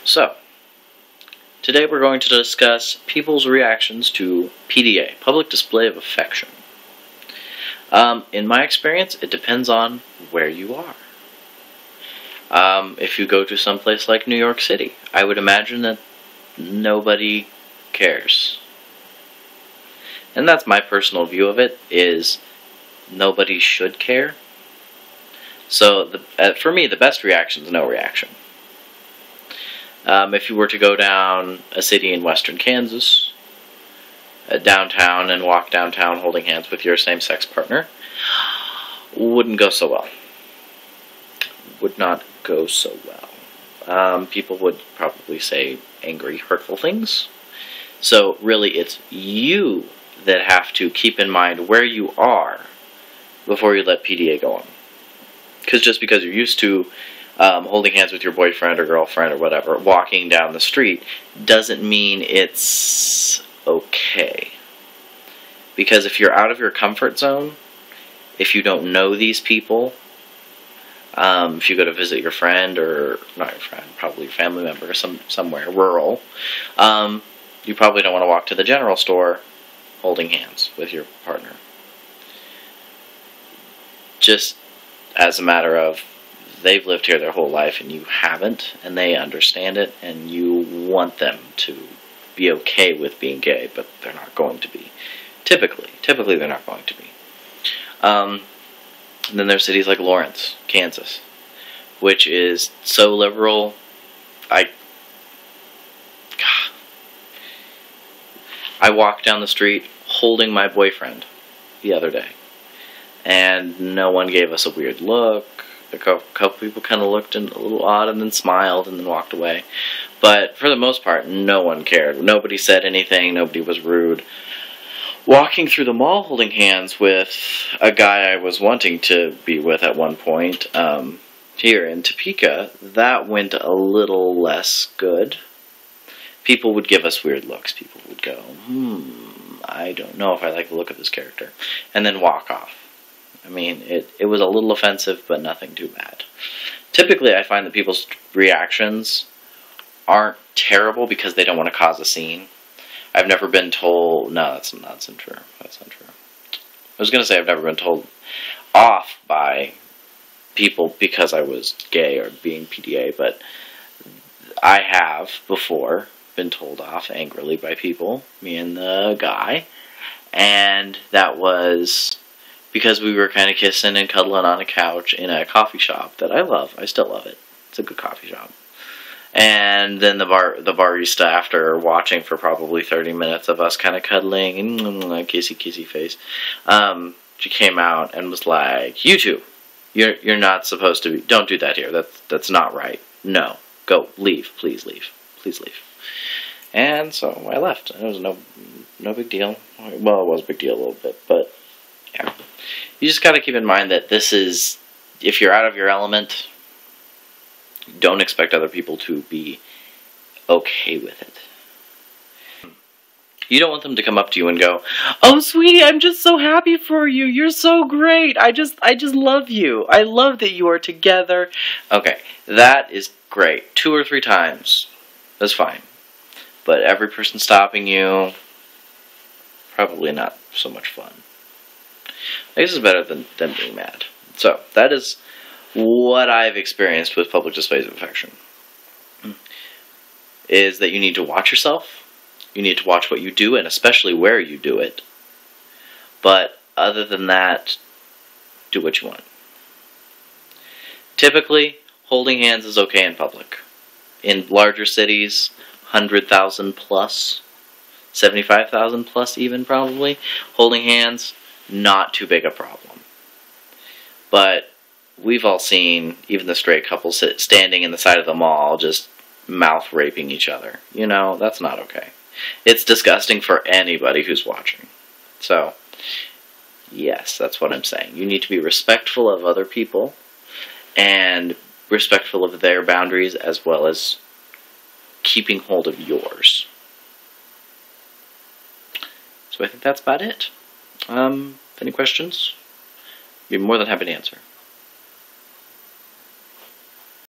So, today we're going to discuss people's reactions to PDA, public display of affection. In my experience, it depends on where you are. If you go to someplace like New York City, I would imagine that nobody cares. And that's my personal view of it, is nobody should care. So, for me, the best reaction is no reaction. If you were to go down a city in western Kansas, downtown, and walk downtown holding hands with your same-sex partner, wouldn't go so well. Would not go so well. People would probably say angry, hurtful things. So really, it's you that have to keep in mind where you are before you let PDA go on. Because just because you're used to holding hands with your boyfriend or girlfriend or whatever, walking down the street, doesn't mean it's okay. Because if you're out of your comfort zone, if you don't know these people, if you go to visit your friend, or not your friend, probably your family member, somewhere rural, you probably don't want to walk to the general store holding hands with your partner. Just as a matter of, they've lived here their whole life and you haven't, and they understand it, and you want them to be okay with being gay, but they're not going to be. Typically they're not going to be. And then there's cities like Lawrence, Kansas, which is so liberal. I walked down the street holding my boyfriend the other day, and no one gave us a weird look. A couple people kind of looked a little odd and then smiled and then walked away. But for the most part, no one cared. Nobody said anything. Nobody was rude. Walking through the mall holding hands with a guy I was wanting to be with at one point, here in Topeka, that went a little less good. People would give us weird looks. People would go, I don't know if I like the look of this character, and then walk off. I mean, it was a little offensive, but nothing too bad. Typically, I find that people's reactions aren't terrible because they don't want to cause a scene. I've never been told... No, that's not true. That's not true. I was going to say I've never been told off by people because I was gay or being PDA, but I have before been told off angrily by people, me and the guy, and that was because we were kind of kissing and cuddling on a couch in a coffee shop that I love. I still love it. It's a good coffee shop. And then the barista, after watching for probably 30 minutes of us kind of cuddling and kissy face, she came out and was like, "You two, you're not supposed to be. Don't do that here. That's not right. No, go, leave, please leave, please leave." And so I left. It was no big deal. Well, it was a big deal a little bit, but yeah. You just got to keep in mind that this is, if you're out of your element, don't expect other people to be okay with it. You don't want them to come up to you and go, "Oh, sweetie, I'm just so happy for you. You're so great. I just love you. I love that you are together." Okay, that is great. 2 or 3 times, that's fine. But every person stopping you, probably not so much fun. I guess it's better than being mad. So, that is what I've experienced with public displays of affection. Is that you need to watch yourself. You need to watch what you do, and especially where you do it. But other than that, do what you want. Typically, holding hands is okay in public. In larger cities, 100,000 plus, 75,000 plus even probably, holding hands, not too big a problem. But we've all seen even the straight couples standing in the side of the mall just mouth raping each other. You know, that's not okay. It's disgusting for anybody who's watching. So, yes, that's what I'm saying. You need to be respectful of other people and respectful of their boundaries as well as keeping hold of yours. So I think that's about it. Any questions? I'd be more than happy to answer.